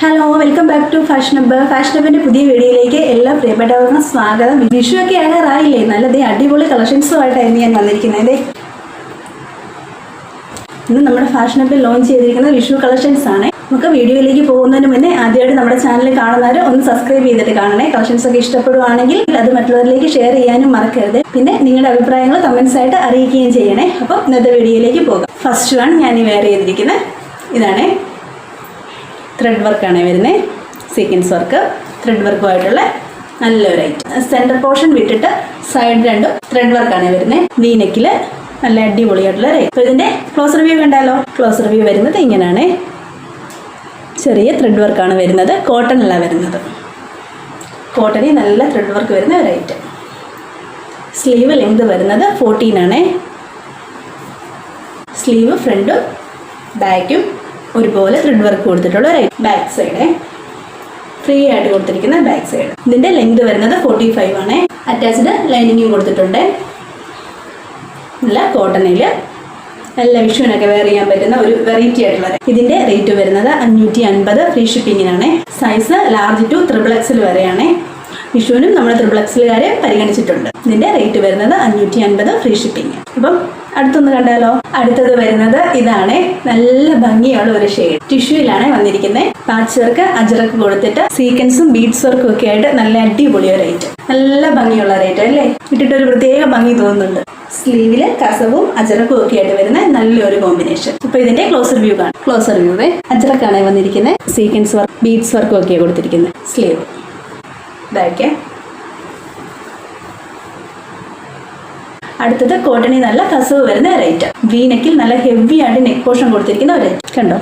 Hello, welcome back to fashion hub. Fashion ഹബ്ബിന്റെ പുതിയ വീഡിയോയിലേക്ക് എല്ലാ പ്രിയപ്പെട്ടവർക്കും സ്വാഗതം. വിഷു ഒക്കെ ആകാറായില്ലേ? നല്ലതേ അടിപൊളി കളക്ഷൻസുമായിട്ടായിരുന്നു ഞാൻ വന്നിരിക്കുന്നത്. ഇന്ന് നമ്മുടെ ഫാഷൻ ഹബ്ബിൽ ലോഞ്ച് ചെയ്തിരിക്കുന്നത് വിഷു കളക്ഷൻസ് ആണ്. നമുക്ക് വീഡിയോയിലേക്ക് പോകുന്നതിന് മുന്നേ ആദ്യമായിട്ട് നമ്മുടെ ചാനൽ കാണുന്നവർ ഒന്ന് സബ്സ്ക്രൈബ് ചെയ്തിട്ട് കാണണേ. കളക്ഷൻസ് ഒക്കെ ഇഷ്ടപ്പെടുവാണെങ്കിൽ അത് മറ്റുള്ളവരിലേക്ക് ഷെയർ ചെയ്യാനും മറക്കരുത്. പിന്നെ നിങ്ങളുടെ അഭിപ്രായങ്ങൾ കമൻസ് ആയിട്ട് അറിയിക്കുകയും ചെയ്യണേ. അപ്പോൾ ഇന്നത്തെ വീഡിയോയിലേക്ക് പോകാം. ഫസ്റ്റ് വൺ ഞാൻ ഈ വെയർ ചെയ്തിരിക്കുന്നത് ഇതാണ്. ത്രെഡ് വർക്കാണ് വരുന്നത്. സീക്വൻസ് വർക്ക്, ത്രെഡ് വർക്കുമായിട്ടുള്ള നല്ലൊരു ഐറ്റം. സെൻറ്റർ പോർഷൻ വിട്ടിട്ട് സൈഡ് രണ്ടും ത്രെഡ് വർക്കാണ് വരുന്നത്. വി നെക്കിൽ നല്ല അടിപൊളിയായിട്ടുള്ള ഒരു ഐറ്റം. അപ്പോൾ ഇതിൻ്റെ ക്ലോസ് റിവ്യൂ കണ്ടാലോ? ക്ലോസ് റിവ്യൂ വരുന്നത് ഇങ്ങനെയാണ്. ചെറിയ ത്രെഡ് വർക്കാണ് വരുന്നത്, കോട്ടണല്ല വരുന്നത്. കോട്ടണിൽ നല്ല ത്രെഡ് വർക്ക് വരുന്ന ഒരു ഐറ്റം. സ്ലീവ് ലെങ്ത് വരുന്നത് 14 ആണ്. സ്ലീവ് ഫ്രണ്ടും ബാക്കും ഒരുപോലെ ത്രെഡ് വർക്ക് കൊടുത്തിട്ടുള്ള ഒരു ബാക്ക് സൈഡ്, ഫ്രീ ആയിട്ട് കൊടുത്തിരിക്കുന്ന ബാക്ക് സൈഡ്. ഇതിന്റെ ലെങ്ത് വരുന്നത് 45 ആണ്. അറ്റാച്ച്ഡ് ലൈനിങ്ങും കൊടുത്തിട്ടുണ്ട്. നല്ല കോട്ടണില് നല്ല വിഷുവിനൊക്കെ വെയർ ചെയ്യാൻ പറ്റുന്ന ഒരു വെറൈറ്റി ആയിട്ടുള്ള. ഇതിന്റെ റേറ്റ് വരുന്നത് 550 ഫ്രീ ഷിപ്പിങ്ങിനാണ്. സൈസ് ലാർജ് ടു XXL വരെയാണ്. വിഷുവിനും നമ്മൾ XXLകാരെ പരിഗണിച്ചിട്ടുണ്ട്. ഇതിന്റെ റേറ്റ് വരുന്നത് 550 ഫ്രീ ഷിപ്പിങ്. അപ്പം അടുത്തൊന്ന് കണ്ടാലോ? അടുത്തത് വരുന്നത് ഇതാണ്. നല്ല ഭംഗിയുള്ള ഒരു ഷെയ്ഡ്. ടിഷ്യൂയിലാണ് വന്നിരിക്കുന്നത്. പാച്ച് വർക്ക്, അജറക്ക് കൊടുത്തിട്ട് സീക്വൻസും ബീഡ്സ് വർക്കും ഒക്കെ ആയിട്ട് നല്ല അടിപൊളി ഒരു ഐറ്റം. നല്ല ഭംഗിയുള്ള ഒരു ഐറ്റം അല്ലേ? ഇട്ടിട്ട് ഒരു പ്രത്യേക ഭംഗി തോന്നുന്നുണ്ട്. സ്ലീവില് കസവും അജറക്കും ഒക്കെ ആയിട്ട് വരുന്ന നല്ലൊരു കോമ്പിനേഷൻ. അപ്പൊ ഇതിന്റെ ക്ലോസ് റിവ്യൂ കാണാം. ക്ലോസ് റിവ്യൂവേ അജറക്കാണ് വന്നിരിക്കുന്നത്. സീക്വൻസ് വർക്ക്, ബീഡ്സ് വർക്കും ഒക്കെ കൊടുത്തിരിക്കുന്നത്. Sleeve, back. അടുത്തത് കോട്ടണിൽ നല്ല കസവ് വരുന്ന ഒരു ഐറ്റം. വി നെക്കിൽ നല്ല ഹെവി ആയിട്ട് നെക്ക് പോർഷൻ കൊടുത്തിരിക്കുന്ന ഒരു ഐറ്റം. കണ്ടോ?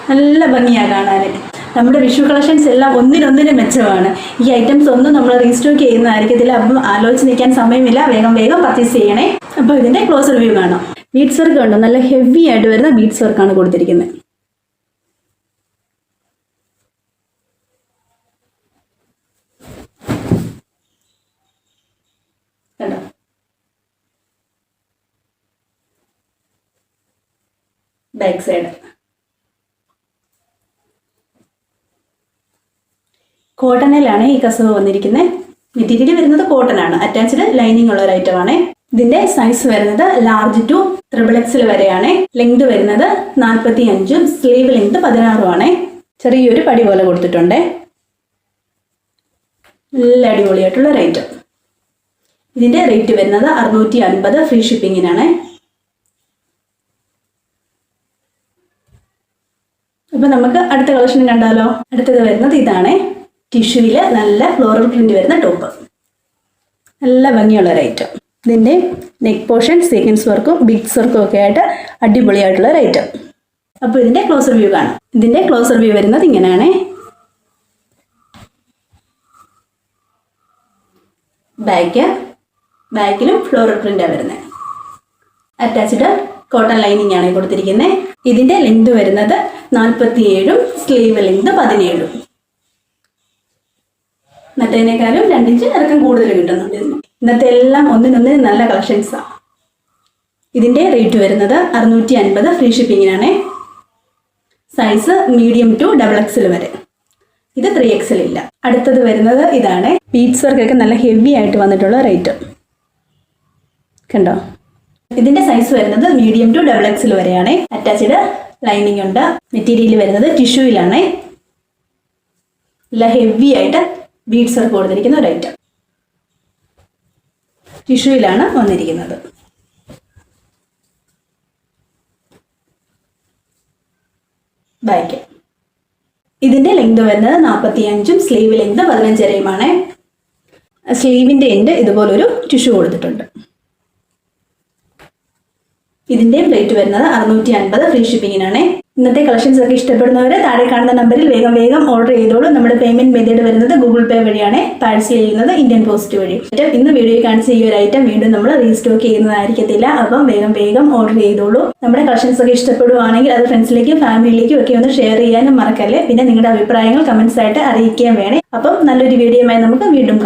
നല്ല ഭംഗിയാണ് കാണാൻ. നമ്മുടെ വിഷു കളക്ഷൻസ് എല്ലാം ഒന്നിനൊന്നിനും മെച്ചമാണ്. ഈ ഐറ്റംസ് ഒന്നും നമ്മൾ റീസ്റ്റോക്ക് ചെയ്യുന്നതായിരിക്കത്തില്ല. അപ്പം ആലോചിച്ച് നിൽക്കാൻ സമയമില്ല. വേഗം വേഗം പർച്ചേസ് ചെയ്യണേ. അപ്പോൾ ഇതിന്റെ ക്ലോസ് റിവ്യൂ കാണാം. ബീഡ്സ് വർക്ക് കണ്ടോ? നല്ല ഹെവി ആയിട്ട് വരുന്ന ബീഡ്സ് വർക്കാണ് കൊടുത്തിരിക്കുന്നത്. കണ്ടോ? ബാക്ക് സൈഡ് കോട്ടണിലാണ് ഈ കസവ് വന്നിരിക്കുന്നത്. മെറ്റീരിയൽ വരുന്നത് കോട്ടൺ ആണ്. അറ്റാച്ച്ഡ് ലൈനിങ് ഉള്ള ഒരു ഐറ്റം ആണ്. ഇതിന്റെ സൈസ് വരുന്നത് ലാർജ് ടു XXL വരെയാണ്. ലെങ്ത് വരുന്നത് 45ഉം സ്ലീവ് ലെങ്ത് 16ഉം ആണ്. ചെറിയൊരു പടി പോലെ കൊടുത്തിട്ടുണ്ട്. നല്ല അടിപൊളിയായിട്ടുള്ള ഒരു ഐറ്റം. ഇതിന്റെ റേറ്റ് വരുന്നത് 650 ഫ്രീ ഷിപ്പിങ്ങിനാണ്. അപ്പൊ നമുക്ക് അടുത്ത കളക്ഷൻ കണ്ടാലോ? അടുത്തത് വരുന്നത് ഇതാണ്. ടിഷ്യൂവില് നല്ല ഫ്ലോറൽ പ്രിന്റ് വരുന്ന ടോപ്പ്. നല്ല ഭംഗിയുള്ള ഒരു ഐറ്റം. ഇതിന്റെ നെക്ക് പോർഷൻ സീക്വൻസ് വർക്കും ബീഡ്സ് വർക്കും ഒക്കെ ആയിട്ട് അടിപൊളിയായിട്ടുള്ള ഒരു ഐറ്റം. അപ്പൊ ഇതിന്റെ ക്ലോസ് റിവ്യൂ കാണാം. ഇതിന്റെ ക്ലോസ് റിവ്യൂ വരുന്നത് ഇങ്ങനെയാണ്. ബാക്കിലും ഫ്ലോറൽ പ്രിന്റാണ് വരുന്നത്. അറ്റാച്ച്ഡ് കോട്ടൺ ലൈനിങ് ആണ് കൊടുത്തിരിക്കുന്നത്. ഇതിന്റെ ലെങ്ത് വരുന്നത് 47ഉം സ്ലീവ് ലെങ്ത് 17ഉം. മറ്റേതിനേക്കാളും 2 ഇഞ്ച് ഇറക്കം കൂടുതൽ കിട്ടുന്നുണ്ട്. ഇന്നത്തെ എല്ലാം ഒന്നിനൊന്നിന് നല്ല കളക്ഷൻസാണ്. ഇതിന്റെ റേറ്റ് വരുന്നത് 650 ഫ്രീ ഷിപ്പിങ്ങിനാണ്. സൈസ് മീഡിയം ടു XXL വരെ. ഇത് 3XL ഇല്ല. അടുത്തത് വരുന്നത് ഇതാണ്. ബീഡ്സ് വർക്കൊക്കെ നല്ല ഹെവി ആയിട്ട് വന്നിട്ടുള്ള റേറ്റ്. കണ്ടോ? ഇതിന്റെ സൈസ് വരുന്നത് മീഡിയം ടു XXL വരെയാണ്. അറ്റാച്ച്ഡ് ലൈനിങ് ഉണ്ട്. മെറ്റീരിയൽ വരുന്നത് ടിഷ്യൂയിലാണ്. നല്ല ഹെവി ആയിട്ട് ബീഡ്സ് വർക്ക് കൊടുത്തിരിക്കുന്ന ഒരു ഐറ്റം. ടിഷ്യൂയിലാണ് വന്നിരിക്കുന്നത്. ബാക്ക് ഇതിന്റെ ലെങ്ത് വരുന്നത് 45ഉം സ്ലീവ് ലെങ്ത് 15.5ഉമാണ്. സ്ലീവിന്റെ എൻഡ് ഇതുപോലൊരു ടിഷ്യൂ കൊടുത്തിട്ടുണ്ട്. ഇതിന്റെ റേറ്റ് വരുന്നത് 650 ഫ്രീ ഷിപ്പിങ്ങിനാണ്. ഇന്നത്തെ കളക്ഷൻസ് ഒക്കെ ഇഷ്ടപ്പെടുന്നവർ താഴെ കാണുന്ന നമ്പറിൽ വേഗം വേഗം ഓർഡർ ചെയ്തോളൂ. നമ്മുടെ പേയ്മെന്റ് മെത്തേഡ് വരുന്നത് ഗൂഗിൾ പേ വഴിയാണ്. പാഴ്സൽ ചെയ്യുന്നത് ഇന്ത്യൻ പോസ്റ്റ് വഴി. ഇന്ന് വീഡിയോയിൽ കാണിച്ച ഈ ഒരു ഐറ്റം വീണ്ടും നമ്മൾ റീസ്റ്റോക്ക് ചെയ്യുന്നതായിരിക്കത്തില്ല. അപ്പം വേഗം വേഗം ഓർഡർ ചെയ്തോളൂ. നമ്മുടെ കളക്ഷൻസ് ഒക്കെ ഇഷ്ടപ്പെടുവാണെങ്കിൽ അത് ഫ്രണ്ട്സിലേക്കും ഫാമിലിയിലേക്കും ഒക്കെ ഒന്ന് ഷെയർ ചെയ്യാനും മറക്കല്ലേ. പിന്നെ നിങ്ങളുടെ അഭിപ്രായങ്ങൾ കമന്റ്സ് ആയിട്ട് അറിയിക്കുകയും വേണേ. അപ്പം നല്ലൊരു വീഡിയോയുമായി നമുക്ക് വീണ്ടും കാണാം.